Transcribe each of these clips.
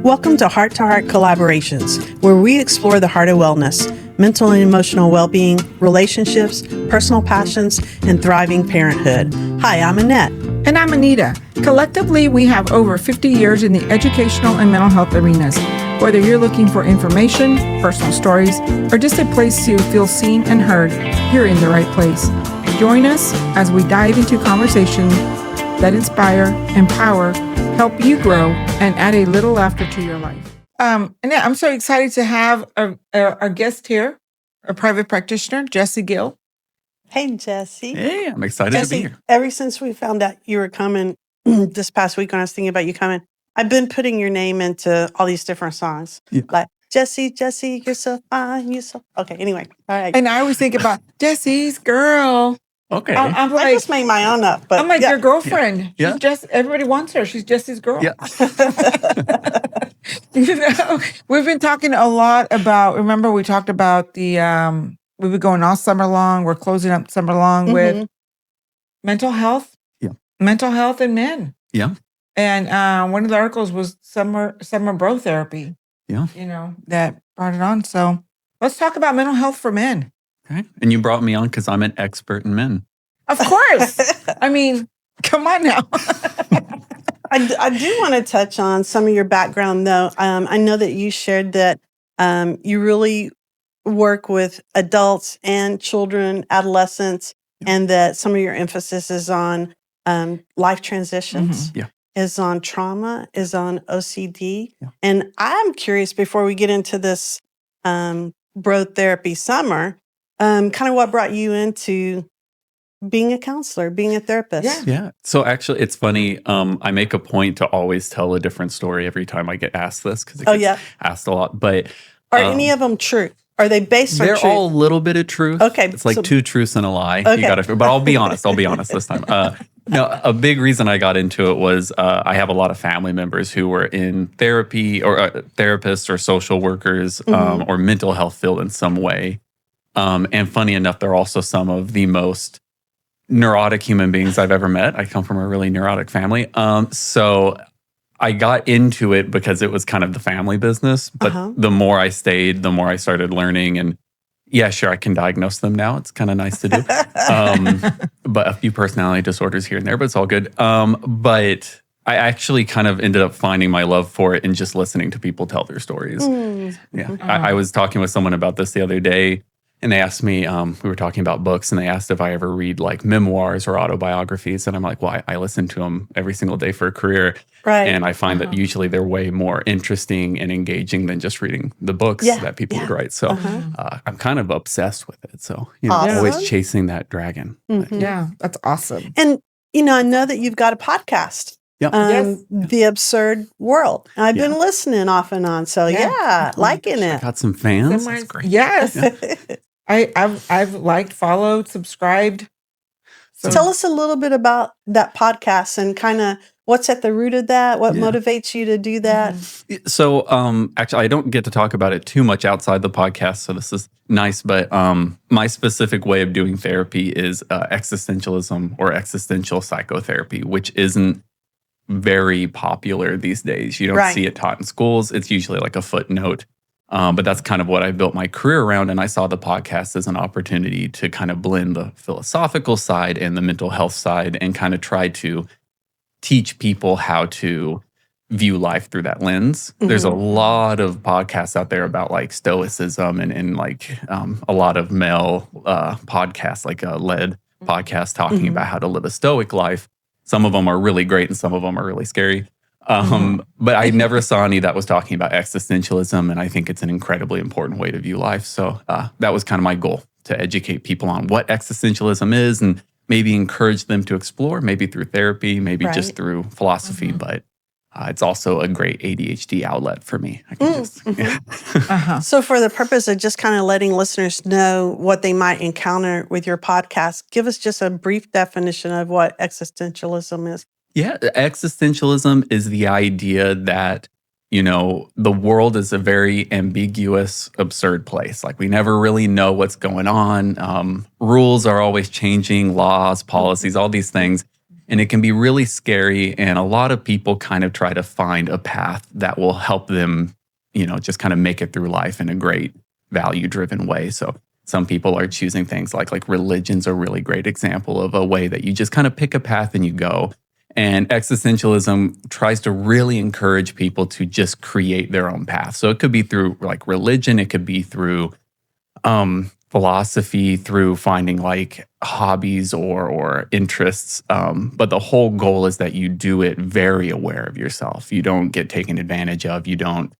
Welcome to Heart Collaborations, where we explore the heart of wellness, mental and emotional well-being, relationships, personal passions, and thriving parenthood. Hi, I'm Annette. And I'm Anita. Collectively, we have over 50 years in the educational and mental health arenas. Whether you're looking for information, personal stories, or just a place to feel seen and heard, you're in the right place. Join us as we dive into conversations that inspire, empower, help you grow, and add a little laughter to your life. And I'm so excited to have our guest here, a private practitioner, Gill. Hey, Jesse. Hey, I'm excited to be here. Ever since we found out you were coming this past week when I was thinking about you coming, I've been putting your name into all these different songs. Yeah. Like, Jesse, you're so fine, you're so... Okay, anyway. All right. And I always think about Jesse's girl. Okay. I'm like, I just made my own up. But I'm like, your girlfriend. Yeah. She's just, everybody wants her. She's Jesse's girl. Yeah. We've been talking a lot about, remember we talked about the, we've been going all summer long. We're closing up summer long with mental health. Yeah. Mental health in men. Yeah. And one of the articles was summer bro therapy. Yeah. You know, that brought it on. So let's talk about mental health for men. Okay. And you brought me on because I'm an expert in men. Of course. I mean, come on now. I do want to touch on some of your background, though. I know that you shared that you really work with adults and children, adolescents, and that some of your emphasis is on life transitions, is on trauma, is on OCD. Yeah. And I'm curious, before we get into this bro therapy summer, kind of what brought you into being a counselor, being a therapist. Yeah. So actually, it's funny. I make a point to always tell a different story every time I get asked this because it gets asked a lot. But are any of them true? Are they based on they're truth? They're all a little bit of truth. Okay. It's like two truths and a lie. Okay. You gotta, but I'll be honest. I'll be honest this time. No, a big reason I got into it was I have a lot of family members who were in therapy or therapists or social workers or mental health field in some way. And funny enough, they're also some of the most neurotic human beings I've ever met. I come from a really neurotic family. So I got into it because it was kind of the family business. But the more I stayed, the more I started learning. And yeah, sure, I can diagnose them now. It's kind of nice to do. But a few personality disorders here and there, but it's all good. But I actually kind of ended up finding my love for it in just listening to people tell their stories. Yeah, I was talking with someone about this the other day. And they asked me, we were talking about books, and they asked if I ever read like memoirs or autobiographies. And I'm like, well, I listen to them every single day for a career. Right. And I find that usually they're way more interesting and engaging than just reading the books that people would write. So I'm kind of obsessed with it. So, you know, always chasing that dragon. Yeah, that's awesome. And, you know, I know that you've got a podcast. The Absurd World. I've been listening off and on. So liking it. I got some fans. That's great. Yes. I've liked, followed, subscribed. So tell us a little bit about that podcast and kind of what's at the root of that. What motivates you to do that? So actually, I don't get to talk about it too much outside the podcast, so this is nice. But my specific way of doing therapy is existentialism or existential psychotherapy, which isn't very popular these days. You don't see it taught in schools. It's usually like a footnote. But that's kind of what I built my career around. And I saw the podcast as an opportunity to kind of blend the philosophical side and the mental health side and kind of try to teach people how to view life through that lens. There's a lot of podcasts out there about like stoicism and like a lot of male podcasts, like a lead podcast talking about how to live a stoic life. Some of them are really great and some of them are really scary. But I never saw any that was talking about existentialism, and I think it's an incredibly important way to view life. So that was kind of my goal, to educate people on what existentialism is and maybe encourage them to explore, maybe through therapy, maybe just through philosophy. But it's also a great ADHD outlet for me. I can just, So for the purpose of just kind of letting listeners know what they might encounter with your podcast, give us just a brief definition of what existentialism is. Yeah, existentialism is the idea that, you know, the world is a very ambiguous, absurd place. Like we never really know what's going on. Rules are always changing, laws, policies, all these things. And it can be really scary. And a lot of people kind of try to find a path that will help them, just kind of make it through life in a great value-driven way. So some people are choosing things like religion's a really great example of a way that you just kind of pick a path and you go. And existentialism tries to really encourage people to just create their own path. So it could be through like religion, it could be through philosophy, through finding like hobbies or interests. But the whole goal is that you do it very aware of yourself. You don't get taken advantage of. You don't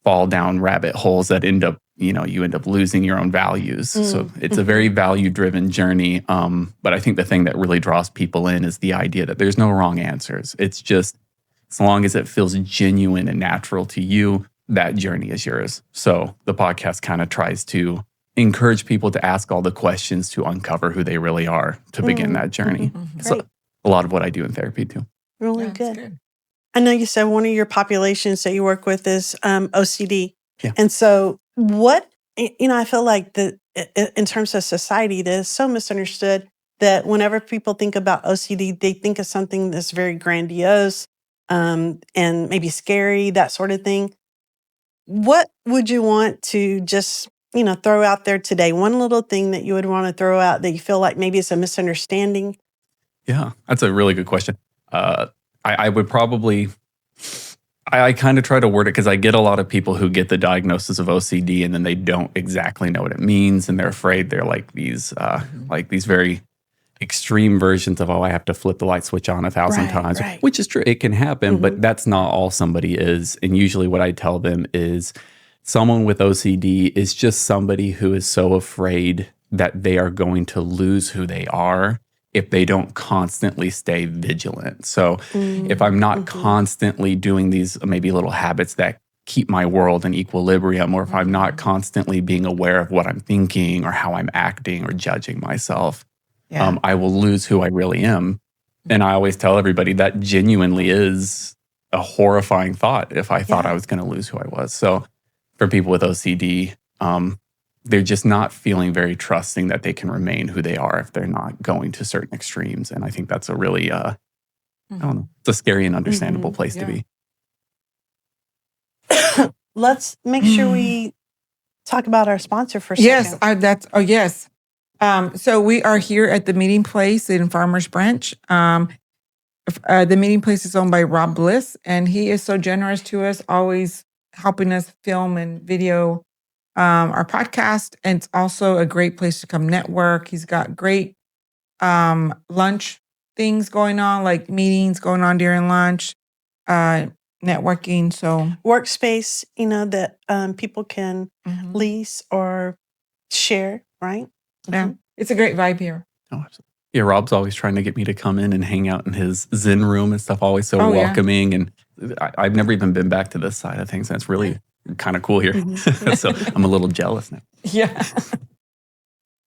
fall down rabbit holes that end up, you end up losing your own values. So it's a very value-driven journey. But I think the thing that really draws people in is the idea that there's no wrong answers. It's just, as long as it feels genuine and natural to you, that journey is yours. So the podcast kind of tries to encourage people to ask all the questions to uncover who they really are to begin that journey. So a lot of what I do in therapy too. Really good. I know you said one of your populations that you work with is OCD. Yeah. And so I feel like in terms of society, it is so misunderstood that whenever people think about OCD, they think of something that's very grandiose and maybe scary, that sort of thing. What would you want to just, throw out there today? One little thing that you would want to throw out that you feel like maybe it's a misunderstanding? Yeah, that's a really good question. I would probably, I kind of try to word it because I get a lot of people who get the diagnosis of OCD and then they don't exactly know what it means, and they're afraid they're like these very extreme versions of, I have to flip the light switch on 1,000 times, which is true. It can happen, but that's not all somebody is. And usually what I tell them is someone with OCD is just somebody who is so afraid that they are going to lose who they are if they don't constantly stay vigilant. So if I'm not constantly doing these maybe little habits that keep my world in equilibrium, or if I'm not constantly being aware of what I'm thinking or how I'm acting or judging myself, I will lose who I really am. And I always tell everybody that genuinely is a horrifying thought if I thought I was going to lose who I was. So for people with OCD, they're just not feeling very trusting that they can remain who they are if they're not going to certain extremes. And I think that's a really, I don't know, it's a scary and understandable place to be. Let's make sure we talk about our sponsor for a second. Yes. So we are here at the Meeting Place in Farmers Branch. The Meeting Place is owned by Rob Bliss, and he is so generous to us, always helping us film and video our podcast. And it's also a great place to come network. He's got great lunch things going on, like meetings going on during lunch, networking. So workspace, that people can lease or share, right? Yeah, it's a great vibe here. Oh, absolutely. Yeah, Rob's always trying to get me to come in and hang out in his Zen room and stuff, always so welcoming. And I've never even been back to this side of things. That's really kind of cool here. So I'm a little jealous now. Yeah.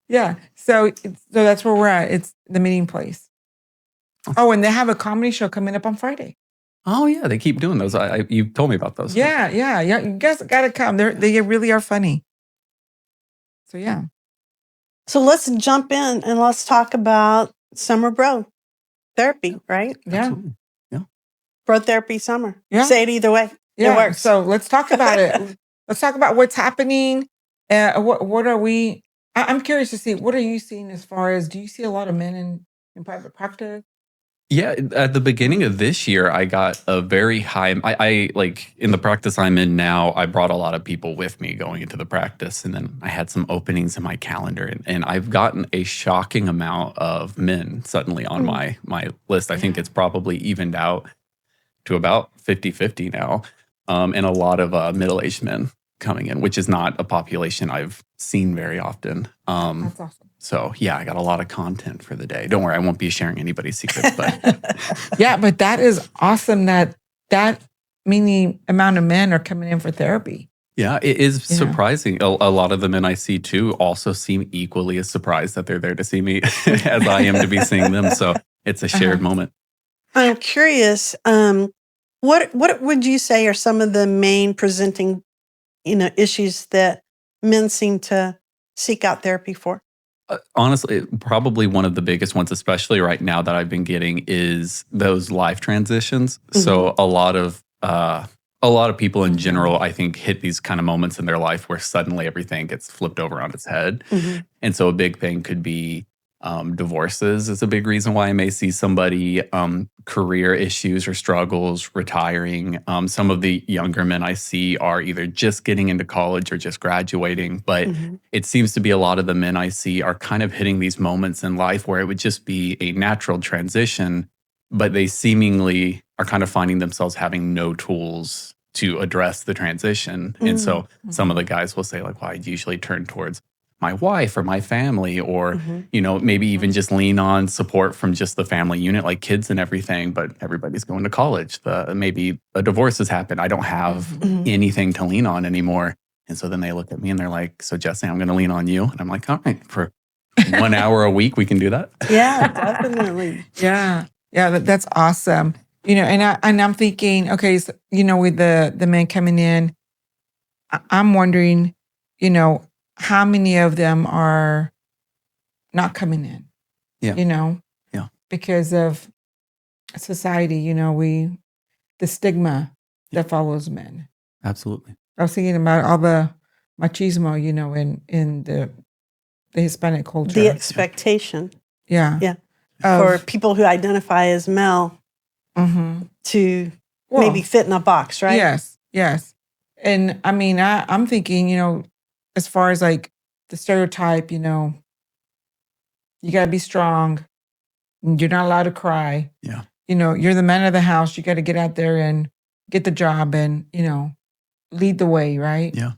Yeah. So that's where we're at. It's the Meeting Place. Oh, and they have a comedy show coming up on Friday. Oh, yeah. They keep doing those. You told me about those. Yeah. You guys got to come. They really are funny. So, yeah. So let's jump in and let's talk about summer bro therapy, right? Yeah. Absolutely. Yeah. Bro therapy summer. Yeah. Say it either way. Yeah. It works. So let's talk about it. Let's talk about what's happening. What are we? I'm curious to see, what are you seeing as far as, do you see a lot of men in private practice? Yeah, at the beginning of this year, I got a very high. I like in the practice I'm in now, I brought a lot of people with me going into the practice, and then I had some openings in my calendar, and I've gotten a shocking amount of men suddenly on my list. I think it's probably evened out to about 50-50 now, and a lot of middle-aged men coming in, which is not a population I've seen very often. That's awesome. So yeah, I got a lot of content for the day. Don't worry, I won't be sharing anybody's secrets. But yeah, but that is awesome that many amount of men are coming in for therapy. Yeah, it is surprising. A lot of the men I see too also seem equally as surprised that they're there to see me as I am to be seeing them. So it's a shared moment. I'm curious, what would you say are some of the main presenting, issues that men seem to seek out therapy for? Honestly, probably one of the biggest ones, especially right now that I've been getting, is those life transitions. So a lot of people in general, I think, hit these kind of moments in their life where suddenly everything gets flipped over on its head. Mhm. And so a big thing could be divorces is a big reason why I may see somebody, career issues or struggles, retiring. Some of the younger men I see are either just getting into college or just graduating. But Mhm. it seems to be a lot of the men I see are kind of hitting these moments in life where it would just be a natural transition, but they seemingly are kind of finding themselves having no tools to address the transition. And Mm. so some of the guys will say, like, well, I usually turn towards my wife or my family, or Mhm. maybe even just lean on support from just the family unit, like kids and everything. But everybody's going to college. Maybe a divorce has happened. I don't have Mhm. anything to lean on anymore. And so then they look at me and they're like, so Jesse, I'm going to lean on you. And I'm like, all right, for 1 hour a week, we can do that. Yeah, definitely. Yeah. Yeah, that's awesome. I'm thinking, okay, so, with the men coming in, I'm wondering, how many of them are not coming in, Yeah. you know, Yeah. because of society, the stigma that follows men. Absolutely. I was thinking about all the machismo, in the Hispanic culture. The expectation, Yeah. yeah, Of- for people who identify as male Mhm. to Well, maybe fit in a box, right? Yes, yes. And I mean, I'm thinking, as far as like the stereotype, you got to be strong. You're not allowed to cry. Yeah. You're the man of the house. You got to get out there and get the job and, lead the way, right? Yeah.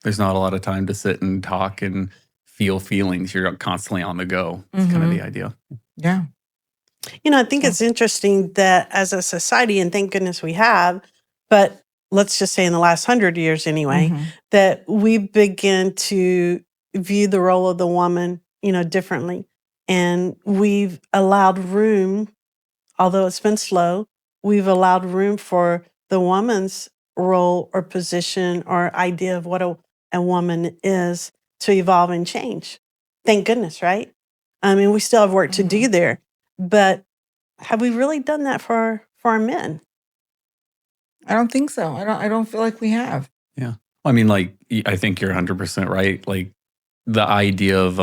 There's not a lot of time to sit and talk and feel feelings. You're constantly on the go. It's kind of the idea. Yeah. I think it's interesting that as a society, and thank goodness we have, but let's just say in the last 100 years anyway, that we begin to view the role of the woman, differently. And we've allowed room, although it's been slow, we've allowed room for the woman's role or position or idea of what a woman is to evolve and change. Thank goodness, right? I mean, we still have work to do there, but have we really done that for our men? I don't think so. I don't feel like we have. Yeah. I mean, like, I think you're 100% right. Like, the idea of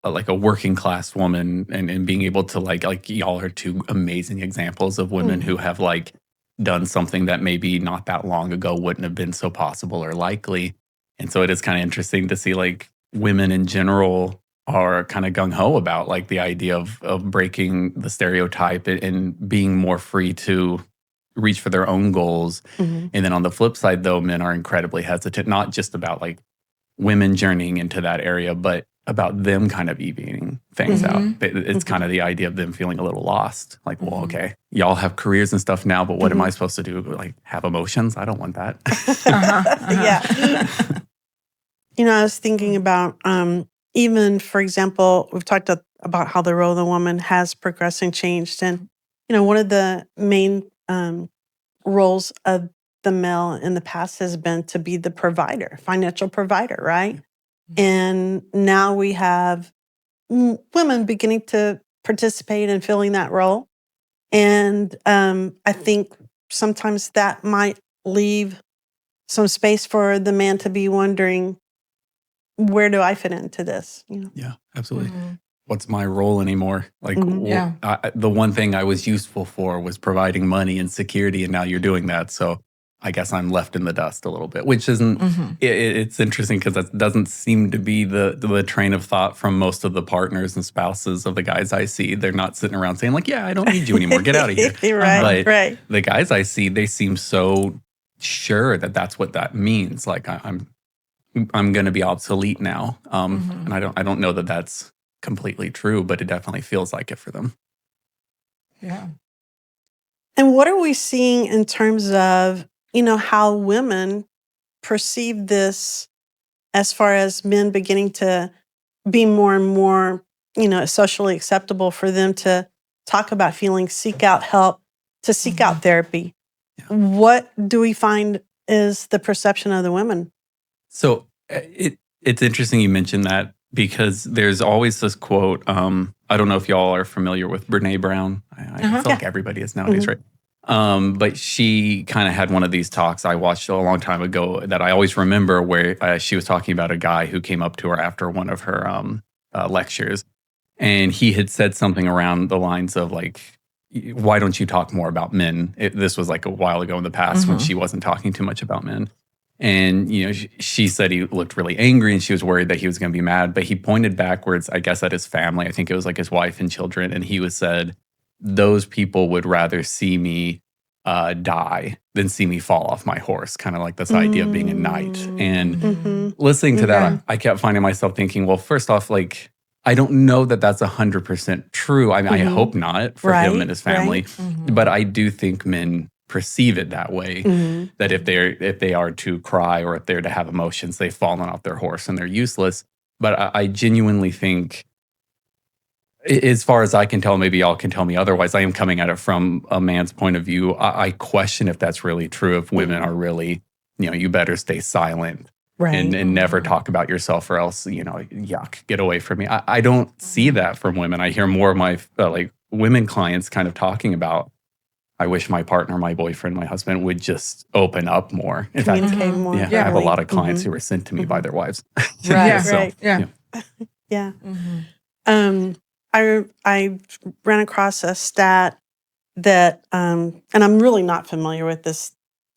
like a working class woman and being able to like y'all are two amazing examples of women who have like done something that maybe not that long ago wouldn't have been so possible or likely. And so it is kind of interesting to see like women in general are kind of gung ho about like the idea of breaking the stereotype and being more free to reach for their own goals. Mhm. And then on the flip side, though, men are incredibly hesitant, not just about like women journeying into that area, but about them kind of evening things out. It's kind of the idea of them feeling a little lost. Like, well, okay, y'all have careers and stuff now, but what am I supposed to do? Like, have emotions? I don't want that. Yeah. I was thinking about even, for example, we've talked about how the role of the woman has progressed and changed. And, one of the main roles of the male in the past has been to be the provider, financial provider, right? And now we have women beginning to participate in filling that role. And I think sometimes that might leave some space for the man to be wondering, where do I fit into this? Yeah, absolutely. What's my role anymore? Like, Yeah. the one thing I was useful for was providing money and security, and now you're doing that. So I guess I'm left in the dust a little bit, which isn't. It's interesting because that doesn't seem to be the train of thought from most of the partners and spouses of the guys I see. They're not sitting around saying like, "Yeah, I don't need you anymore. Get out of here." Right, But right. the guys I see, they seem so sure that that's what that means. Like, I'm going to be obsolete now, and I don't know that that's completely true, but it definitely feels like it for them. Yeah. And what are we seeing in terms of, how women perceive this as far as men beginning to be more and more, socially acceptable for them to talk about feelings, seek out help, to seek out therapy? What do we find is the perception of the women? So it's interesting you mentioned that. because there's always this quote. I don't know if y'all are familiar with Brene Brown. I feel like everybody is nowadays, right? But she kind of had one of these talks I watched a long time ago that I always remember, where she was talking about a guy who came up to her after one of her lectures, and he had said something around the lines of like, why don't you talk more about men? This was like a while ago in the past when she wasn't talking too much about men. And, she said he looked really angry and she was worried that he was going to be mad. But he pointed backwards, I guess, at his family. I think it was like his wife and children. And he said, those people would rather see me die than see me fall off my horse. Kind of like this idea of being a knight. And listening to that, I kept finding myself thinking, well, first off, like, I don't know that that's 100% true. I mean, I hope not for him and his family. But I do think men perceive it that way, that if they are to cry or if they're to have emotions, they've fallen off their horse and they're useless. But I genuinely think, as far as I can tell, maybe y'all can tell me otherwise, I am coming at it from a man's point of view. I question if that's really true, if women are really, you better stay silent. Right. And never talk about yourself, or else, yuck, get away from me. I don't see that from women. I hear more of my women clients kind of talking about, I wish my partner, my boyfriend, my husband would just open up more. In fact, more. I have a lot of clients who were sent to me by their wives. Right. Yeah. I ran across a stat that, and I'm really not familiar with this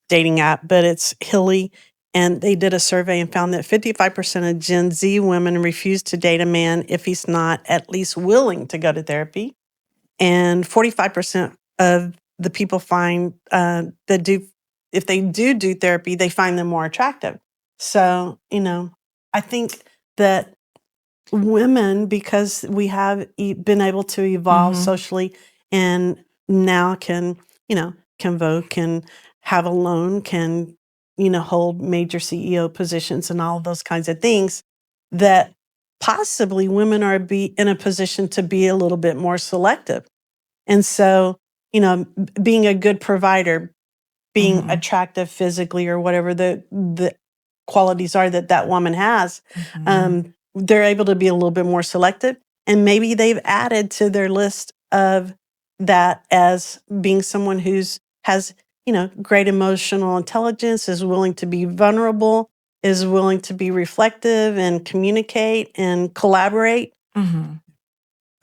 dating app, but it's Hilly. And they did a survey and found that 55% of Gen Z women refuse to date a man if he's not at least willing to go to therapy. And 45% of the people find if they do therapy, they find them more attractive. So, I think that women, because we have been able to evolve socially and now can vote, can have a loan, can hold major CEO positions and all of those kinds of things, that possibly women are in a position to be a little bit more selective. And so, being a good provider, being attractive physically or whatever the qualities are that woman has, they're able to be a little bit more selective. And maybe they've added to their list of that as being someone has great emotional intelligence, is willing to be vulnerable, is willing to be reflective and communicate and collaborate.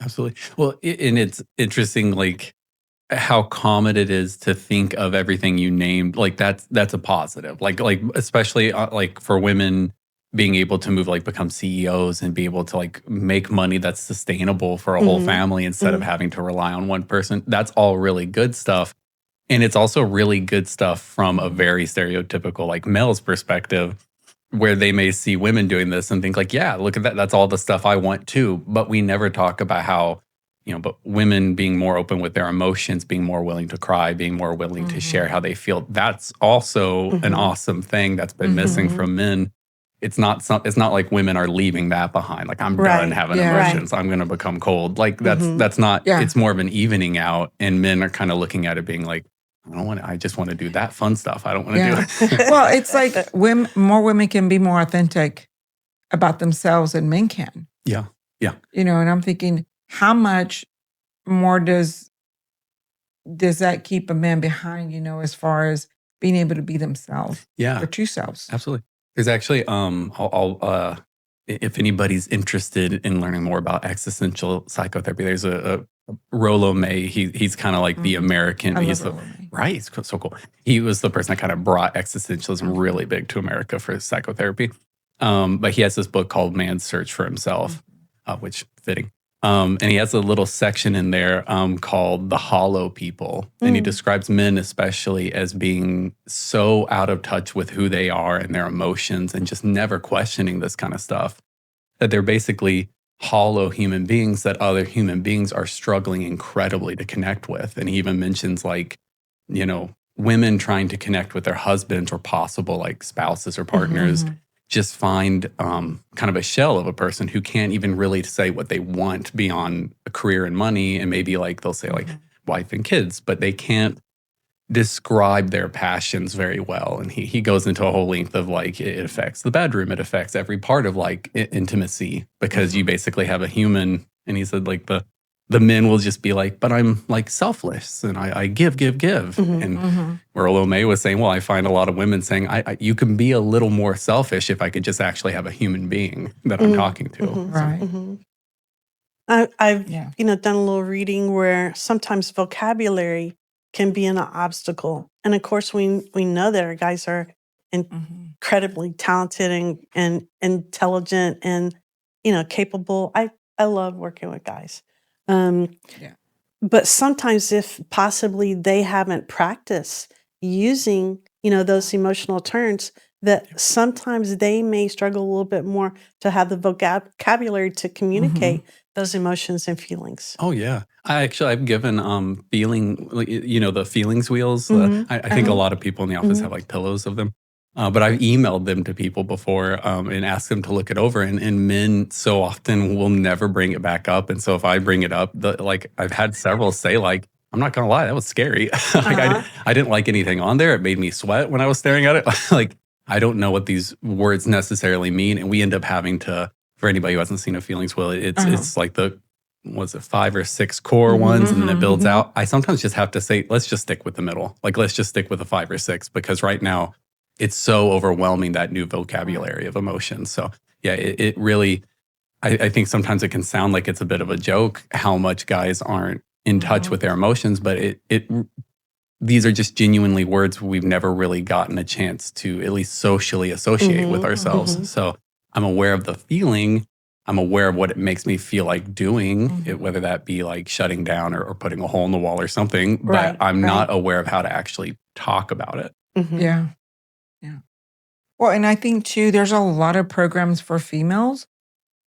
Absolutely. Well, and it's interesting, like, how common it is to think of everything you named, like that's a positive. Like especially like for women being able to move, like become CEOs and be able to like make money that's sustainable for a whole family instead of having to rely on one person. That's all really good stuff. And it's also really good stuff from a very stereotypical like male's perspective, where they may see women doing this and think like, yeah, look at that. That's all the stuff I want too. But we never talk about how, but women being more open with their emotions, being more willing to cry, being more willing to share how they feel. That's also an awesome thing that's been missing from men. It's not like women are leaving that behind. Like, I'm done having emotions. I'm going to become cold. Like that's not, it's more of an evening out. And men are kind of looking at it being like, I just want to do that fun stuff. I don't want to do it. Well, it's like more women can be more authentic about themselves than men can. Yeah. Yeah. And I'm thinking, how much more does that keep a man behind, as far as being able to be themselves? Yeah. Their true selves. Absolutely. There's actually, if anybody's interested in learning more about existential psychotherapy, there's a Rollo May. He's kind of like the American. He's so cool. He was the person that kind of brought existentialism really big to America for psychotherapy. But he has this book called Man's Search for Himself, which fitting. And he has a little section in there called The Hollow People. And he describes men especially as being so out of touch with who they are and their emotions and just never questioning this kind of stuff, that they're basically hollow human beings that other human beings are struggling incredibly to connect with. And he even mentions like, women trying to connect with their husbands or possible like spouses or partners just find kind of a shell of a person who can't even really say what they want beyond a career and money. And maybe like they'll say like wife and kids, but they can't describe their passions very well. And he goes into a whole length of like, it affects the bedroom, it affects every part of like intimacy, because you basically have a human. And he said like the men will just be like, but I'm like selfless and I give. And where May was saying, well, I find a lot of women saying, you can be a little more selfish if I could just actually have a human being that I'm talking to. Right. I've Yeah. done a little reading where sometimes vocabulary can be an obstacle, and of course we know that our guys are incredibly talented and intelligent and capable. I love working with guys, Yeah. but sometimes if possibly they haven't practiced using those emotional terms, that sometimes they may struggle a little bit more to have the vocabulary to communicate those emotions and feelings. Oh yeah, I've given feeling, the feelings wheels. I think a lot of people in the office have like pillows of them, but I've emailed them to people before and asked them to look it over. And men so often will never bring it back up. And so if I bring it up, I've had several say like, I'm not gonna lie, that was scary. I didn't like anything on there. It made me sweat when I was staring at it. Like I don't know what these words necessarily mean, and we end up having to. For anybody who hasn't seen a feelings wheel, it's like was it 5 or 6 core ones, and then it builds out. I sometimes just have to say, let's just stick with the middle. Like, let's just stick with the 5 or 6, because right now it's so overwhelming, that new vocabulary of emotions. So yeah, it really, I think sometimes it can sound like it's a bit of a joke how much guys aren't in touch with their emotions, but these are just genuinely words we've never really gotten a chance to at least socially associate with ourselves. So I'm aware of the feeling. I'm aware of what it makes me feel like doing, whether that be like shutting down or putting a hole in the wall or something, but I'm not aware of how to actually talk about it. Yeah. Yeah. Well, and I think too, there's a lot of programs for females,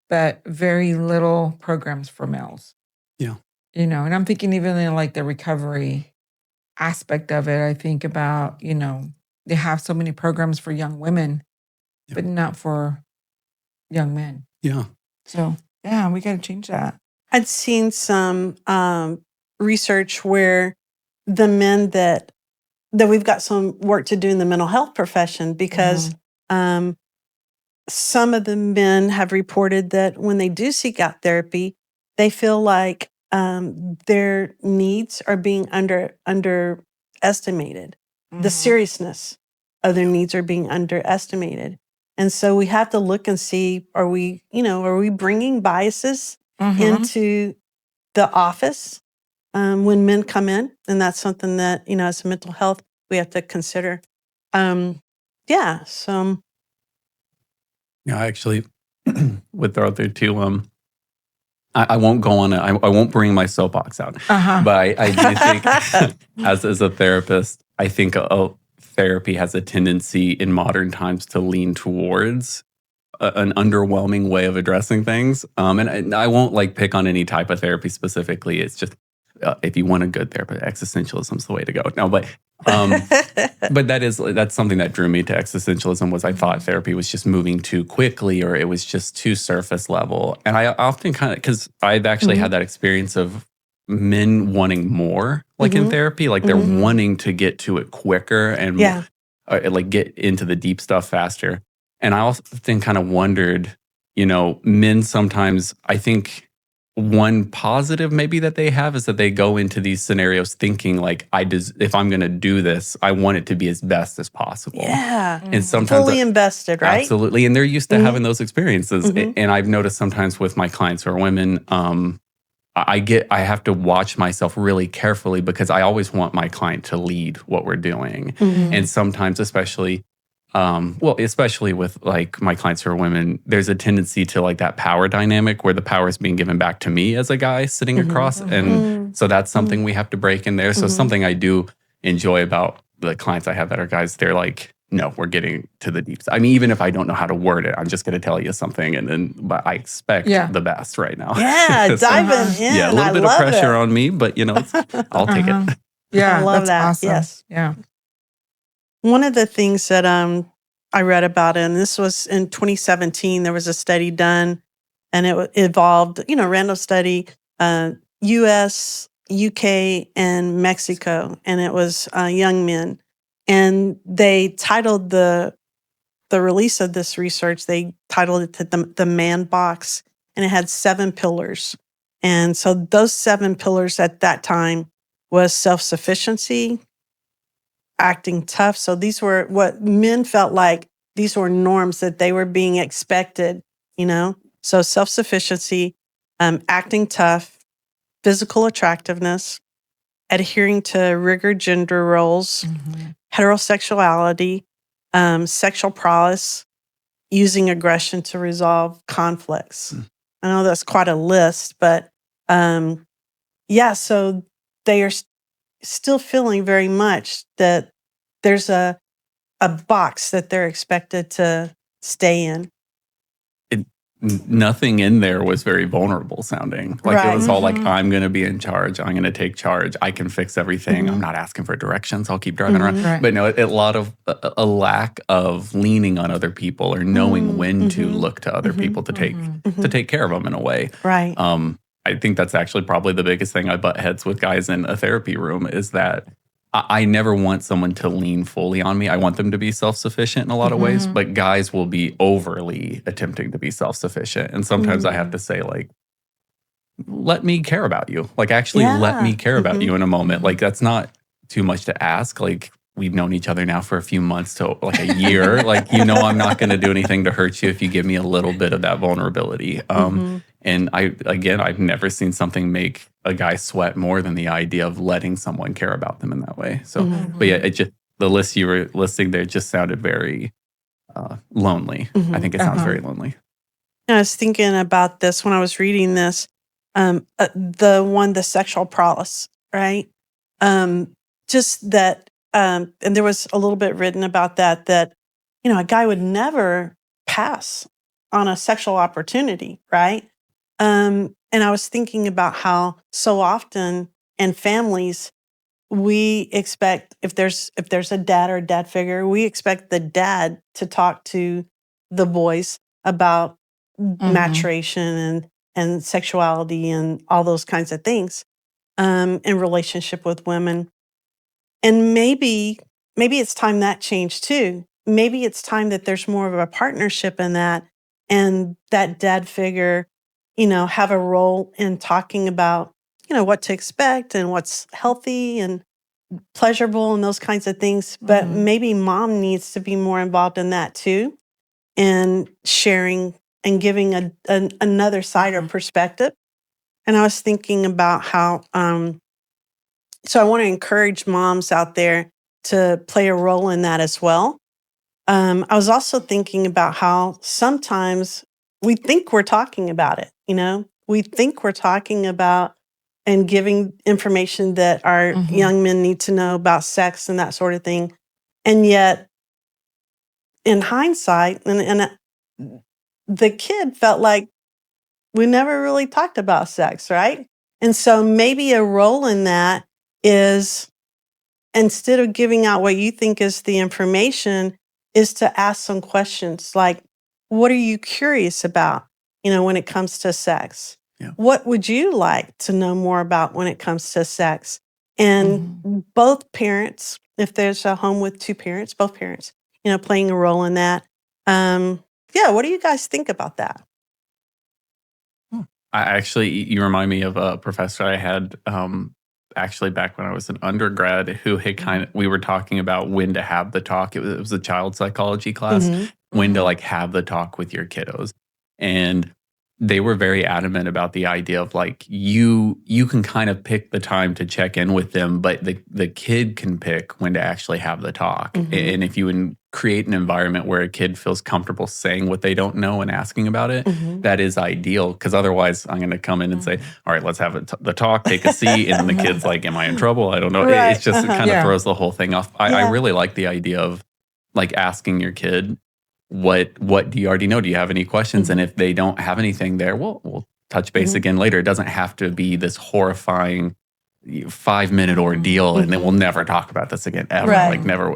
but very little programs for males. Yeah. And I'm thinking even in like the recovery aspect of it, I think about, they have so many programs for young women, but not for young men. Yeah. So, yeah, we got to change that. I'd seen some research where the men that we've got some work to do in the mental health profession, because some of the men have reported that when they do seek out therapy, they feel like their needs are being underestimated. The seriousness of their needs are being underestimated. And so we have to look and see, are we bringing biases into the office when men come in? And that's something that, as a mental health, we have to consider. So. Yeah, actually, with our other two, I won't go on it. I won't bring my soapbox out. But I do think, as a therapist, I think therapy has a tendency in modern times to lean towards an underwhelming way of addressing things. And I won't like pick on any type of therapy specifically. It's just if you want a good therapist, existentialism is the way to go. No, but that's something that drew me to existentialism. Was I thought therapy was just moving too quickly, or it was just too surface level. And I often because I've actually had that experience of men wanting more, like in therapy, like they're wanting to get to it quicker and like get into the deep stuff faster. And I often kind of wondered, men sometimes, I think one positive maybe that they have is that they go into these scenarios thinking like, if I'm going to do this, I want it to be as best as possible. Yeah. And sometimes fully invested, right? Absolutely. And they're used to having those experiences. And I've noticed sometimes with my clients who are women, I have to watch myself really carefully, because I always want my client to lead what we're doing. And sometimes, especially with like my clients who are women, there's a tendency to like that power dynamic where the power is being given back to me as a guy sitting across. And so that's something we have to break in there. So something I do enjoy about the clients I have that are guys, they're like, no, we're getting to the deep side. I mean, even if I don't know how to word it, I'm just going to tell you something. But I expect the best right now. Yeah, diving in. Yeah, a little bit of pressure on me, but I'll take it. Yeah, I love that. Awesome. Yes. Yeah. One of the things that I read about, and this was in 2017, there was a study done, and it involved, random study, U.S. UK and Mexico, and it was young men. And they titled the release of this research, they titled it the Man Box, and it had 7 pillars. And so those 7 pillars at that time was self-sufficiency, acting tough. So these were what men felt like these were norms that they were being expected, you know? So self-sufficiency, acting tough, physical attractiveness, adhering to rigor gender roles, heterosexuality, sexual prowess, using aggression to resolve conflicts. I know that's quite a list, but so they are still feeling very much that there's a box that they're expected to stay in. Nothing in there was very vulnerable sounding. Like it was all like, I'm going to be in charge. I'm going to take charge. I can fix everything. I'm not asking for directions. I'll keep driving around. Right. But no, a lack of leaning on other people or knowing when to look to other people to take care of them in a way. Right. I think that's actually probably the biggest thing I butt heads with guys in a therapy room is that I never want someone to lean fully on me. I want them to be self-sufficient in a lot of ways, but guys will be overly attempting to be self-sufficient. And sometimes I have to say, like, let me care about you. Like, actually, let me care about you in a moment. Like, that's not too much to ask. Like, we've known each other now for a few months to like a year. Like, I'm not going to do anything to hurt you if you give me a little bit of that vulnerability. And I've never seen something make a guy sweat more than the idea of letting someone care about them in that way. So, but yeah, the list you were listing there just sounded very lonely. I think it sounds very lonely. I was thinking about this when I was reading this, the sexual prowess, right? Just that, and there was a little bit written about that, a guy would never pass on a sexual opportunity, right? And I was thinking about how so often in families, we expect if there's a dad or a dad figure, we expect the dad to talk to the boys about maturation and sexuality and all those kinds of things in relationship with women. And maybe it's time that changed too. Maybe it's time that there's more of a partnership in that, and that dad figure, have a role in talking about, what to expect and what's healthy and pleasurable and those kinds of things. But maybe mom needs to be more involved in that too, and sharing and giving another side or perspective. And I was thinking about how, so I want to encourage moms out there to play a role in that as well. I was also thinking about how sometimes we think we're talking about it, we think we're talking about and giving information that our young men need to know about sex and that sort of thing. And yet, in hindsight, and the kid felt like we never really talked about sex, right? And so maybe a role in that is, instead of giving out what you think is the information, is to ask some questions like, what are you curious about, when it comes to sex? Yeah. What would you like to know more about when it comes to sex? And both parents, if there's a home with two parents, both parents, playing a role in that. What do you guys think about that? You remind me of a professor I had actually back when I was an undergrad who had we were talking about when to have the talk. It was a child psychology class, when to have the talk with your kiddos. And they were very adamant about the idea of you can kind of pick the time to check in with them, but the kid can pick when to actually have the talk. And if you create an environment where a kid feels comfortable saying what they don't know and asking about it, that is ideal. Because otherwise, I'm going to come in and say, all right, let's have the talk, take a seat. And the kid's like, am I in trouble? I don't know. Right. It's just, it kind of throws the whole thing off. I really like the idea of asking your kid, what do you already know? Do you have any questions? And if they don't have anything there, we'll touch base again later. It doesn't have to be this horrifying 5-minute ordeal and then we'll never talk about this again ever. Right. Never.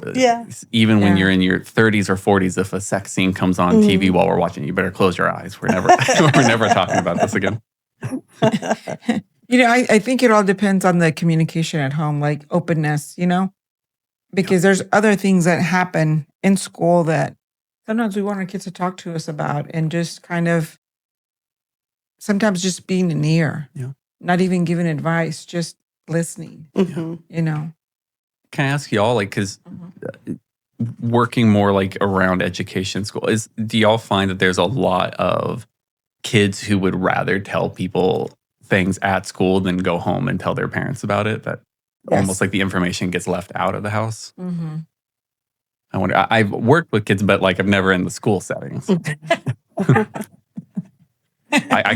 Even when you're in your 30s or 40s, if a sex scene comes on TV while we're watching, you better close your eyes. We're never talking about this again. I think it all depends on the communication at home, like openness, because there's other things that happen in school that sometimes we want our kids to talk to us about, and just kind of sometimes just being an ear, Yeah. not even giving advice, just listening, Mhm. Can I ask y'all, like, because working more like around education school, do y'all find that there's a lot of kids who would rather tell people things at school than go home and tell their parents about it? That almost Yes. like the information gets left out of the house. Mm-hmm. I wonder. I've worked with kids, but like I've never in the school settings.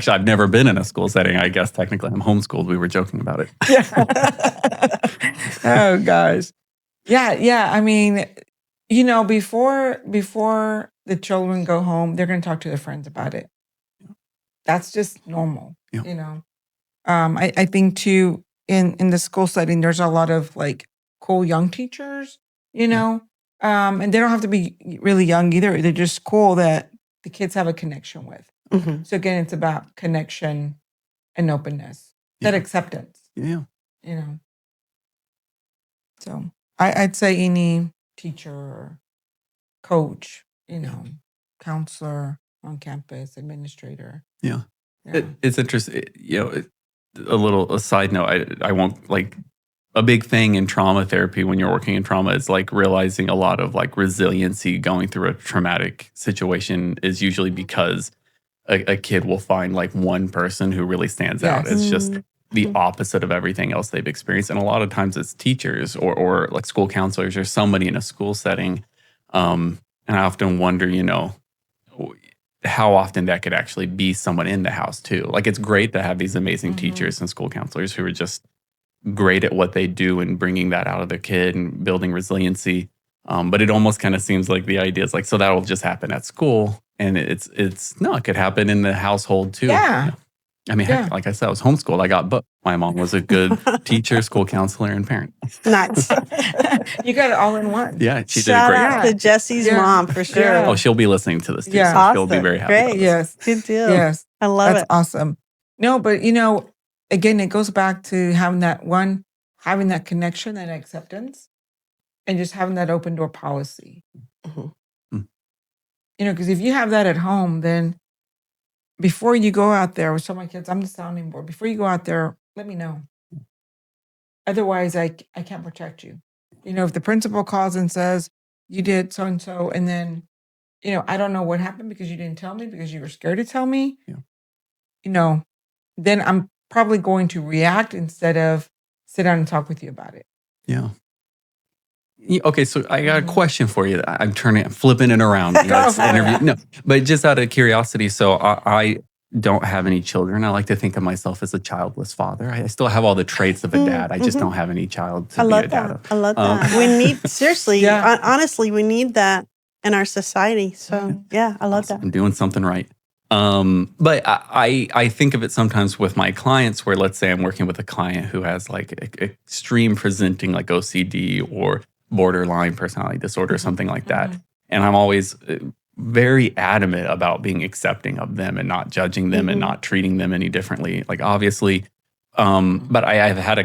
I've never been in a school setting. I guess technically I'm homeschooled. We were joking about it. Oh gosh. Yeah. I mean, before the children go home, they're going to talk to their friends about it. That's just normal. Yeah. I think too, in the school setting, there's a lot of like cool young teachers, and they don't have to be really young either. They're just cool that the kids have a connection with. Mhm. So again, it's about connection and openness, that Yeah. acceptance, Yeah. So I'd say any teacher or coach, counselor on campus, administrator. Yeah. Yeah. It's interesting. A side note. I won't like a big thing in trauma therapy when you're working in trauma is like realizing a lot of like resiliency going through a traumatic situation is usually because a kid will find like one person who really stands out. Yes. It's just the Mhm. opposite of everything else they've experienced. And a lot of times it's teachers or like school counselors or somebody in a school setting. And I often wonder, how often that could actually be someone in the house too. Like it's great to have these amazing Mhm. teachers and school counselors who are just great at what they do and bringing that out of their kid and building resiliency. But it almost kind of seems like the idea is like, so that will just happen at school. And it could happen in the household too. Yeah. I mean, heck, Yeah. like I said, I was homeschooled. I got both. My mom was a good teacher, school counselor, and parent. Nice. You got it all in one. Yeah, she did a Shout great out job. to Jesse's Yeah. mom for sure. Yeah. Oh, she'll be listening to this too. Yeah. So she'll be Awesome. very happy. Great. About this. Yes. Good deal. Yes. I love That's it. awesome. No, but again, it goes back to having that connection and acceptance, and just having that open door policy. Mhm. Because if you have that at home, then before you go out there, with some of my kids, I'm the sounding board. Before you go out there, let me know. Otherwise, I can't protect you. If the principal calls and says you did so and so, and then I don't know what happened because you didn't tell me because you were scared to tell me. Yeah. Then I'm probably going to react instead of sit down and talk with you about it. Yeah. Okay, so I got a Mhm. question for you. I'm flipping it around. Go It's for it. interview. No, but just out of curiosity, so I don't have any children. I like to think of myself as a childless father. I still have all the traits of a dad. I just don't have any child to I be love a dad that. of. I love that. We need, seriously, Yeah. honestly, we need that in our society. So, yeah, I love that. I'm doing something right. But I think of it sometimes with my clients where let's say I'm working with a client who has like extreme presenting like OCD or borderline personality disorder or something like that. Mhm. And I'm always very adamant about being accepting of them and not judging them and Mhm. not treating them any differently. Like obviously, but I've had a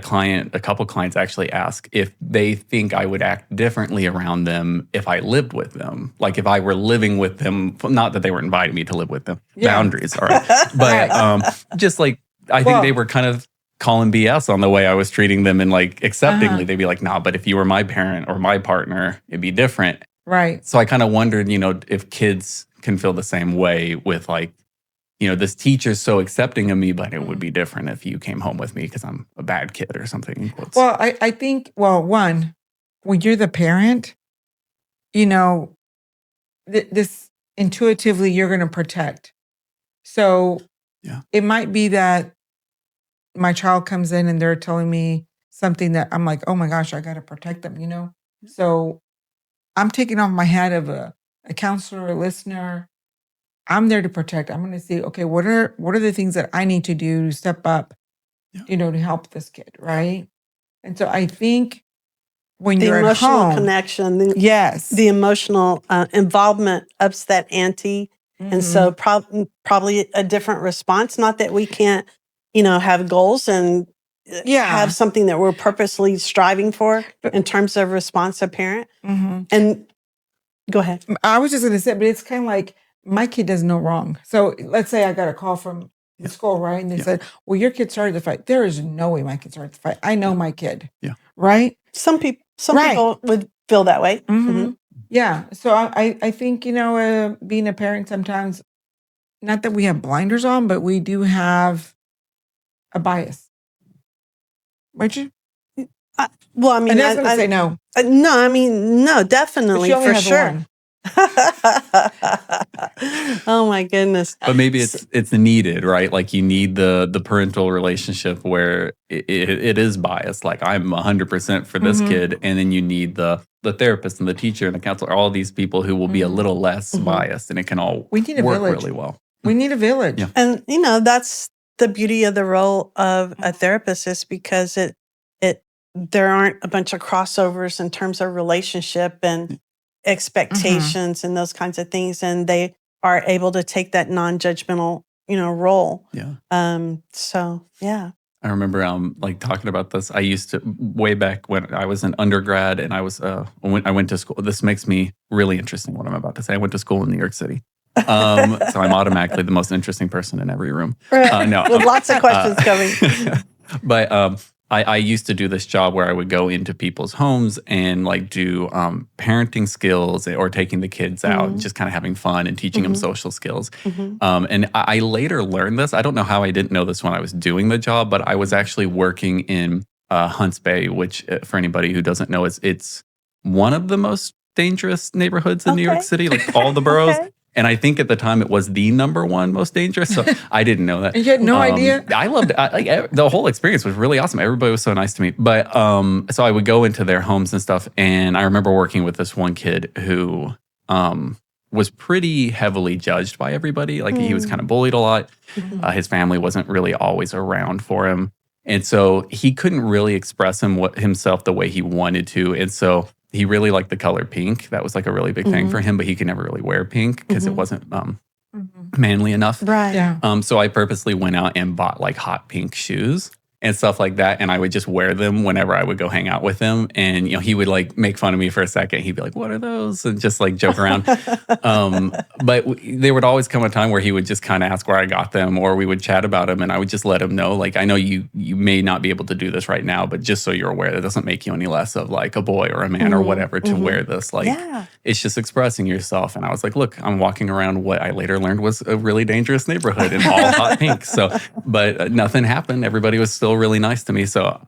couple clients actually ask if they think I would act differently around them if I lived with them. Like if I were living with them, not that they were inviting me to live with them, Yeah. boundaries, all right. But just like, I think they were kind of calling BS on the way I was treating them and like acceptingly, they'd be like, nah, but if you were my parent or my partner, it'd be different. Right. So I kind of wondered, if kids can feel the same way with like, this teacher's so accepting of me, but it would be different if you came home with me because I'm a bad kid or something. In quotes. Well, I think, one, when you're the parent, this intuitively you're going to protect. So Yeah. it might be that my child comes in and they're telling me something that I'm like, oh my gosh, I got to protect them, So I'm taking off my hat of a counselor, a listener. I'm there to protect. I'm going to see, okay, what are the things that I need to do to step up, Yeah. to help this kid, right? And so I think when The you're at emotional home, connection, yes, the emotional involvement ups that ante. And so probably a different response. Not that we can't, have goals and Yeah. have something that we're purposely striving for in terms of responsive parent. And go ahead. I was just going to say, but it's kind of like my kid does no wrong. So let's say I got a call from the school, right? And they said, well, your kid started the fight. There is no way my kid started the fight. I know my kid. Yeah. Right? Some people would feel that way. Yeah. So I think, being a parent sometimes, not that we have blinders on, but we do have a bias. Would you? Well, I mean, And that's going to say no. No, I mean, no, definitely, for sure. Oh my goodness. But maybe it's needed, right? Like you need the parental relationship where it is biased. Like I'm 100% for this kid, and then you need the therapist and the teacher and the counselor, all these people who will be a little less biased, and it can all work really well. We need a village. Yeah. And that's the beauty of the role of a therapist, is because there aren't a bunch of crossovers in terms of relationship and expectations and those kinds of things, and they are able to take that non-judgmental role. So yeah, I remember like talking about this. I used to, way back when I was an undergrad, and I was when I went to school. This makes me really interesting what I'm about to say. I went to school in New York City. So I'm automatically the most interesting person in every room. No, with lots of questions coming. But I used to do this job where I would go into people's homes and like do parenting skills, or taking the kids out, just kind of having fun and teaching them social skills. And I later learned this. I don't know how I didn't know this when I was doing the job, but I was actually working in Hunts Bay, which for anybody who doesn't know, it's one of the most dangerous neighborhoods in New York City, like all the boroughs. And I think at the time it was the number one most dangerous. So I didn't know that. You had no idea? I loved it. The whole experience was really awesome. Everybody was so nice to me. But so I would go into their homes and stuff. And I remember working with this one kid who was pretty heavily judged by everybody. Like he was kind of bullied a lot. His family wasn't really always around for him. And so he couldn't really express himself the way he wanted to. And so he really liked the color pink. That was like a really big thing for him, but he could never really wear pink because it wasn't manly enough. Right. Yeah. So I purposely went out and bought like hot pink shoes and stuff like that. And I would just wear them whenever I would go hang out with him. And, he would like make fun of me for a second. He'd be like, what are those? And just like joke around. But there would always come a time where he would just kind of ask where I got them, or we would chat about them. And I would just let him know, like, I know you may not be able to do this right now, but just so you're aware, that doesn't make you any less of like a boy or a man or whatever to wear this. Like, it's just expressing yourself. And I was like, look, I'm walking around what I later learned was a really dangerous neighborhood in all hot pink. So, but nothing happened. Everybody was still really nice to me. So,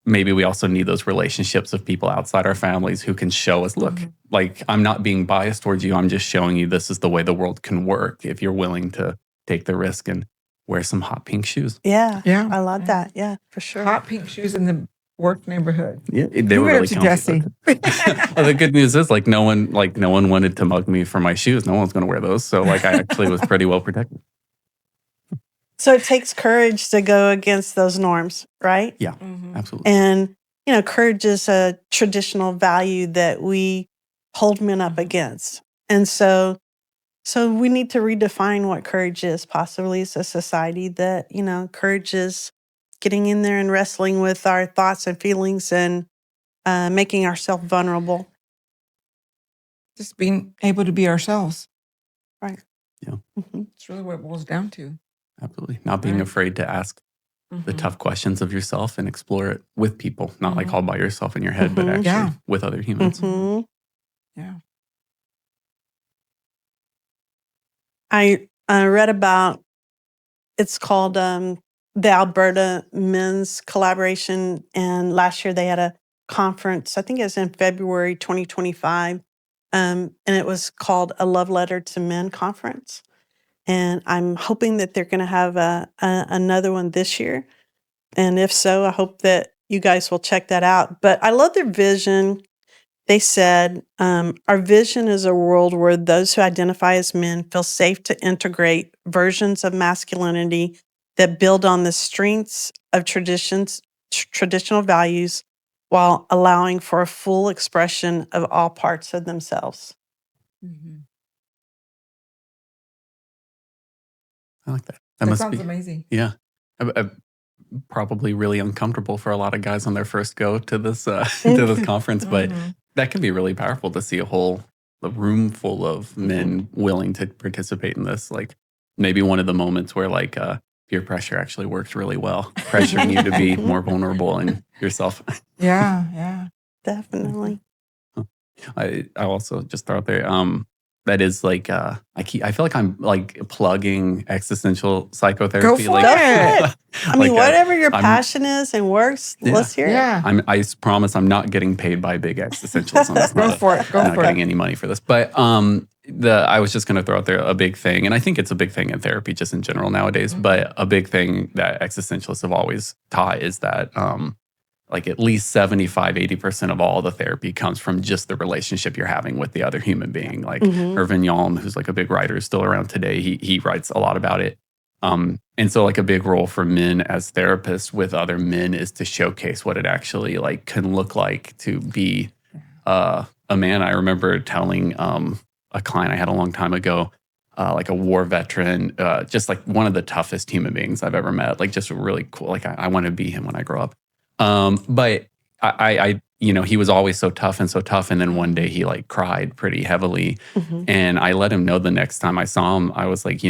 maybe we also need those relationships of people outside our families who can show us, look, like I'm not being biased towards you. I'm just showing you this is the way the world can work if you're willing to take the risk and wear some hot pink shoes. Yeah. I love that. Yeah, for sure. Hot pink shoes in the work neighborhood. Yeah, they were really comfy. Well, the good news is no one wanted to mug me for my shoes. No one's going to wear those. So I actually was pretty well protected. So it takes courage to go against those norms, right? Yeah, absolutely. And, courage is a traditional value that we hold men up against. And so we need to redefine what courage is, possibly as a society, that, courage is getting in there and wrestling with our thoughts and feelings and making ourselves vulnerable. Just being able to be ourselves. Right. Yeah. It's really what it boils down to. Absolutely. Not being afraid to ask the tough questions of yourself and explore it with people, not like all by yourself in your head, but actually with other humans. Yeah. I read about, it's called the Alberta Men's Collaboration, and last year they had a conference, I think it was in February 2025, and it was called a Love Letter to Men Conference. And I'm hoping that they're going to have another one this year. And if so, I hope that you guys will check that out. But I love their vision. They said, our vision is a world where those who identify as men feel safe to integrate versions of masculinity that build on the strengths of traditional values, while allowing for a full expression of all parts of themselves. I like that. That sounds amazing. Yeah. Probably really uncomfortable for a lot of guys on their first go to this to this conference, but that can be really powerful to see a room full of men willing to participate in this. Like maybe one of the moments where like peer pressure actually works really well, pressuring you to be more vulnerable in yourself. Yeah. Definitely. I also just throw out there that is like I feel like I'm like plugging existential psychotherapy. Go for like, it. I mean, like, whatever your I'm- passion is and works, let's hear it. Yeah. I promise I'm not getting paid by big existentialism. That's Go not for it. Go I'm not for getting it. any money for this. But I was just going to throw out there a big thing, and I think it's a big thing in therapy just in general nowadays. But a big thing that existentialists have always taught is that like at least 75-80% of all the therapy comes from just the relationship you're having with the other human being. Like Irvin Yalom, who's like a big writer, is still around today. He writes a lot about it. And so like a big role for men as therapists with other men is to showcase what it actually like can look like to be a man. I remember telling a client I had a long time ago, like a war veteran, just like one of the toughest human beings I've ever met, like just really cool. Like I want to be him when I grow up. But I he was always so tough. And then one day he like cried pretty heavily. And I let him know the next time I saw him, I was like,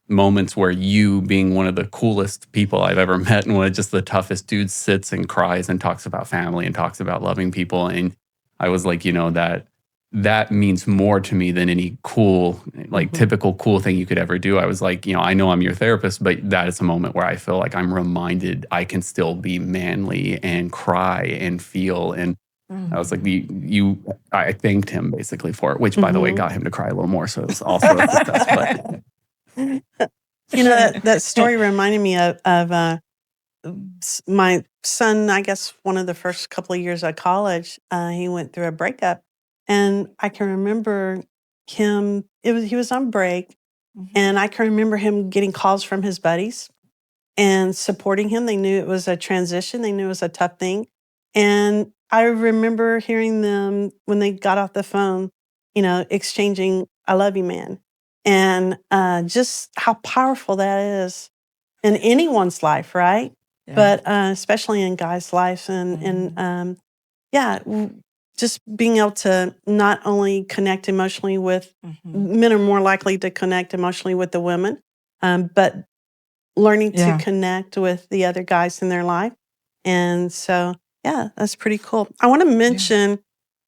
moments where you being one of the coolest people I've ever met and one of just the toughest dudes sits and cries and talks about family and talks about loving people. And I was like, that means more to me than any cool, like typical cool thing you could ever do. I was like, I know I'm your therapist, but that is a moment where I feel like I'm reminded I can still be manly and cry and feel. And I was like, I thanked him basically for it, which by the way, got him to cry a little more. So it was also a success. But That story reminded me of my son. I guess one of the first couple of years of college, he went through a breakup, and I can remember him. He was on break, and I can remember him getting calls from his buddies and supporting him. They knew it was a transition. They knew it was a tough thing, and I remember hearing them when they got off the phone, exchanging "I love you, man." And just how powerful that is in anyone's life, right? Yeah. But especially in guys' lives. And just being able to not only connect emotionally with men are more likely to connect emotionally with the women, but learning to connect with the other guys in their life. And so, that's pretty cool. I want to mention,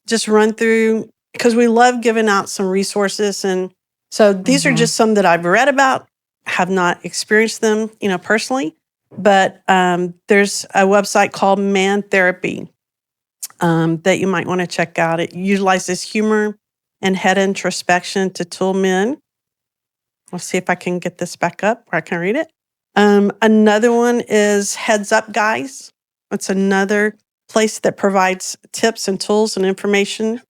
just run through, because we love giving out some resources. And so these are just some that I've read about, have not experienced them, personally. But there's a website called Man Therapy that you might want to check out. It utilizes humor and head introspection to tool men. Let's see if I can get this back up where I can read it. Another one is Heads Up Guys. It's another place that provides tips and tools and information,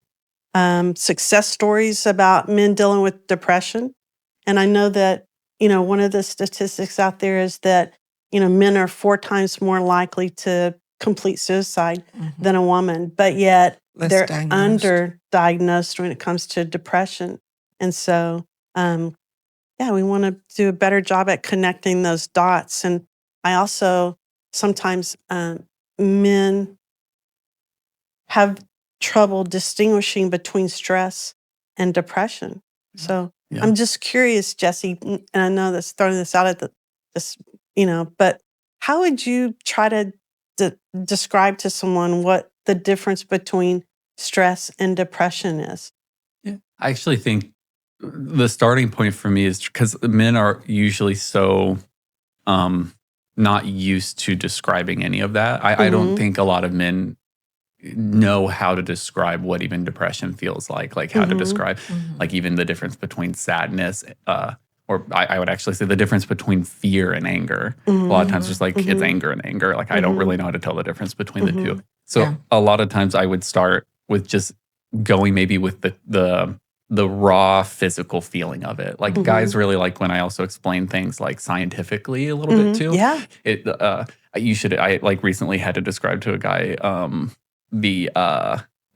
success stories about men dealing with depression. And I know that, one of the statistics out there is that, men are 4 times more likely to complete suicide than a woman, but yet they're underdiagnosed when it comes to depression. And so, we want to do a better job at connecting those dots. And I also sometimes men have trouble distinguishing between stress and depression. So I'm just curious, Jesse, and I know that's throwing this out at this, but how would you try to describe to someone what the difference between stress and depression is? Yeah, I actually think the starting point for me is because men are usually so not used to describing any of that. I don't think a lot of men know how to describe what even depression feels like how to describe like even the difference between sadness, or I would actually say the difference between fear and anger. A lot of times it's like it's anger and anger. Like I don't really know how to tell the difference between the two. So a lot of times I would start with just going maybe with the raw physical feeling of it. Like guys really like when I also explain things like scientifically a little bit too. Yeah. I like recently had to describe to a guy the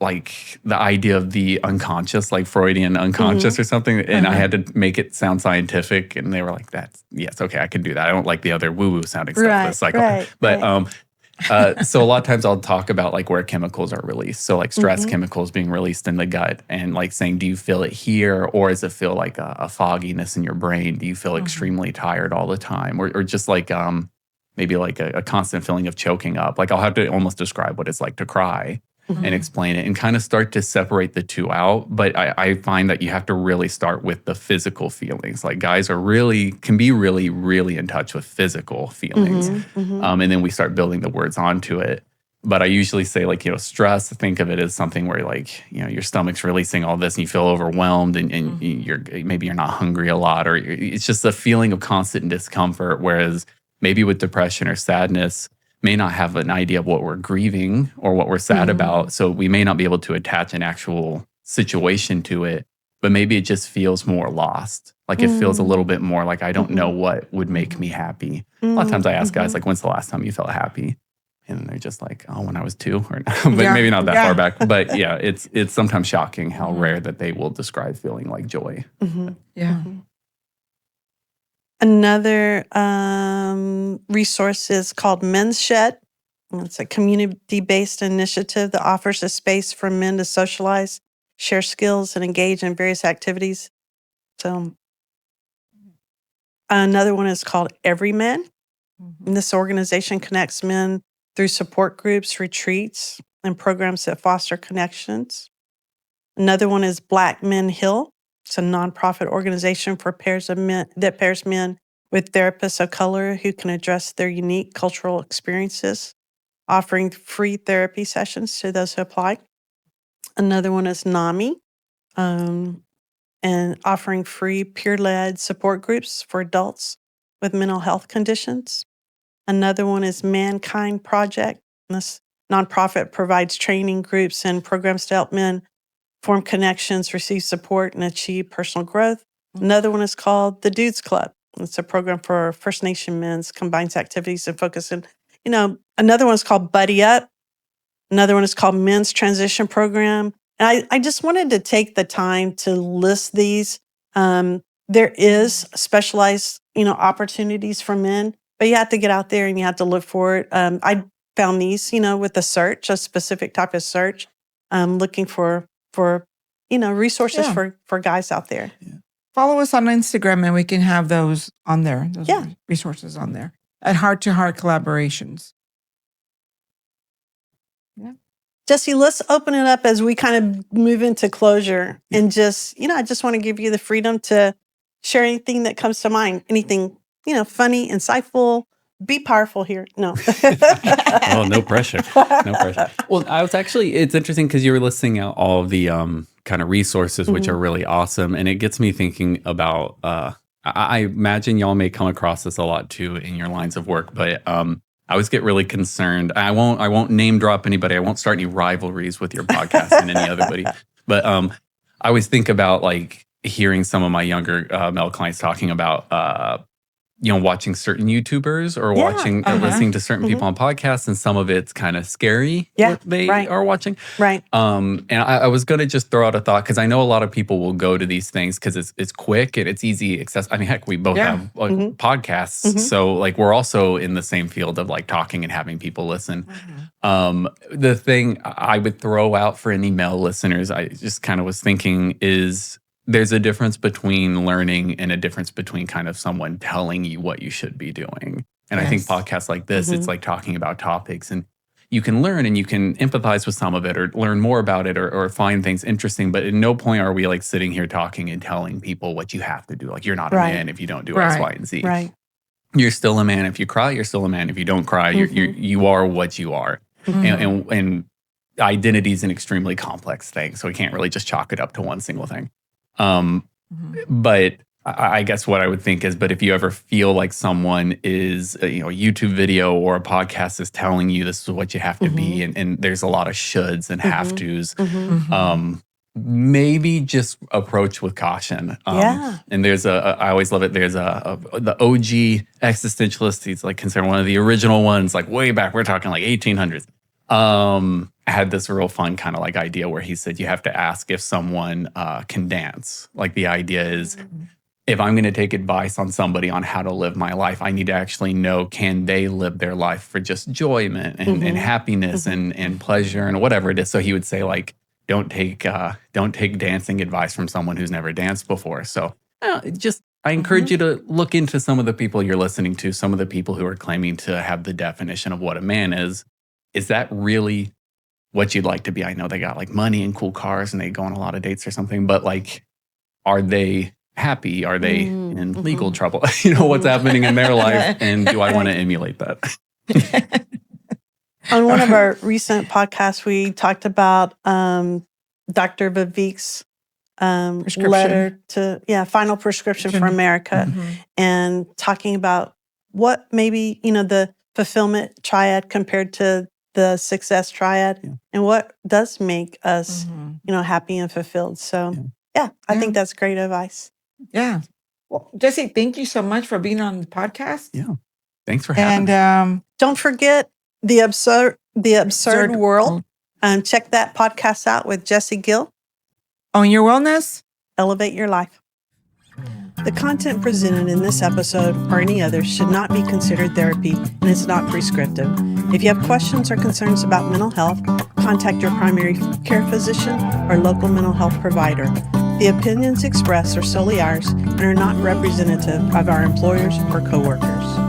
like the idea of the unconscious, like Freudian unconscious or something. And I had to make it sound scientific. And they were like, yes, okay, I can do that. I don't like the other woo-woo sounding stuff, the cycle. So a lot of times I'll talk about like where chemicals are released. So like stress chemicals being released in the gut and like saying, do you feel it here? Or does it feel like a fogginess in your brain? Do you feel extremely tired all the time? Or just like maybe like a constant feeling of choking up? Like I'll have to almost describe what it's like to cry and explain it and kind of start to separate the two out. But I find that you have to really start with the physical feelings. Like guys can be really, really in touch with physical feelings. And then we start building the words onto it. But I usually say like, stress, think of it as something where like, your stomach's releasing all this and you feel overwhelmed and maybe you're not hungry a lot, or it's just a feeling of constant discomfort. Whereas maybe with depression or sadness, may not have an idea of what we're grieving or what we're sad about. So we may not be able to attach an actual situation to it, but maybe it just feels more lost. Like it feels a little bit more like I don't know what would make me happy. A lot of times I ask guys like, when's the last time you felt happy? And they're just like, oh, when I was 2, but maybe not that far back. But yeah, it's sometimes shocking how rare that they will describe feeling like joy. Yeah. Another resource is called Men's Shed. It's a community-based initiative that offers a space for men to socialize, share skills, and engage in various activities. So another one is called Every Men. And this organization connects men through support groups, retreats, and programs that foster connections. Another one is Black Men Hill. It's a nonprofit organization for pairs of men that pairs men with therapists of color who can address their unique cultural experiences, offering free therapy sessions to those who apply. Another one is NAMI, and offering free peer-led support groups for adults with mental health conditions. Another one is Mankind Project. This nonprofit provides training groups and programs to help men form connections, receive support, and achieve personal growth. Another one is called the Dudes Club. It's a program for First Nation men's, combines activities and focus. And, another one is called Buddy Up. Another one is called Men's Transition Program. And I just wanted to take the time to list these. There is specialized, opportunities for men, but you have to get out there and you have to look for it. I found these, with a search, a specific type of search, looking for resources for guys out there. Yeah. Follow us on Instagram and we can have those on there. Those resources on there at Heart to Heart Collaborations. Yeah. Jesse, let's open it up as we kind of move into closure and just, I just want to give you the freedom to share anything that comes to mind. Anything, funny, insightful. Be powerful here. No. Oh, no pressure. No pressure. Well, it's interesting because you were listing out all of the kind of resources, which are really awesome. And it gets me thinking about, I imagine y'all may come across this a lot too in your lines of work, but I always get really concerned. I won't name drop anybody. I won't start any rivalries with your podcast and any other. But I always think about like hearing some of my younger male clients talking about, watching certain YouTubers or watching or listening to certain people on podcasts, and some of it's kind of scary what they are watching. Right. And I was going to just throw out a thought because I know a lot of people will go to these things because it's quick and it's easy access. I mean, heck, we both have podcasts, so like we're also in the same field of like talking and having people listen. The thing I would throw out for any male listeners, I just kind of was thinking is, there's a difference between learning and a difference between kind of someone telling you what you should be doing. And I think podcasts like this, it's like talking about topics and you can learn and you can empathize with some of it or learn more about it or find things interesting. But at no point are we like sitting here talking and telling people what you have to do. Like you're not a man if you don't do X, Y, and Z. Right. You're still a man. If you cry, you're still a man. If you don't cry, you are what you are. And identity is an extremely complex thing. So we can't really just chalk it up to one single thing. But I guess what I would think is, but if you ever feel like someone is, a YouTube video or a podcast is telling you this is what you have to be, and there's a lot of shoulds and have tos, maybe just approach with caution. And there's I always love it. There's the OG existentialist. He's like considered one of the original ones, like way back. We're talking like 1800s. had this real fun kind of like idea where he said you have to ask if someone can dance. Like the idea is, if I'm going to take advice on somebody on how to live my life, I need to actually know, can they live their life for just enjoyment and happiness and pleasure and whatever it is. So he would say, like, don't take dancing advice from someone who's never danced before. So I encourage you to look into some of the people you're listening to, some of the people who are claiming to have the definition of what a man is. Is that really what you'd like to be? I know they got like money and cool cars and they go on a lot of dates or something, but like, are they happy? Are they in legal trouble? What's happening in their life? And do I want to emulate that? On one of our recent podcasts, we talked about Dr. Vivek's letter to, Final Prescription for America, and talking about what maybe, the fulfillment triad compared to the success triad and what does make us, happy and fulfilled. So, I think that's great advice. Yeah. Well, Jesse, thank you so much for being on the podcast. Yeah. Thanks for having me. And don't forget the absurd world. Check that podcast out with Jesse Gill. On your wellness, elevate your life. The content presented in this episode or any others should not be considered therapy and is not prescriptive. If you have questions or concerns about mental health, contact your primary care physician or local mental health provider. The opinions expressed are solely ours and are not representative of our employers or coworkers.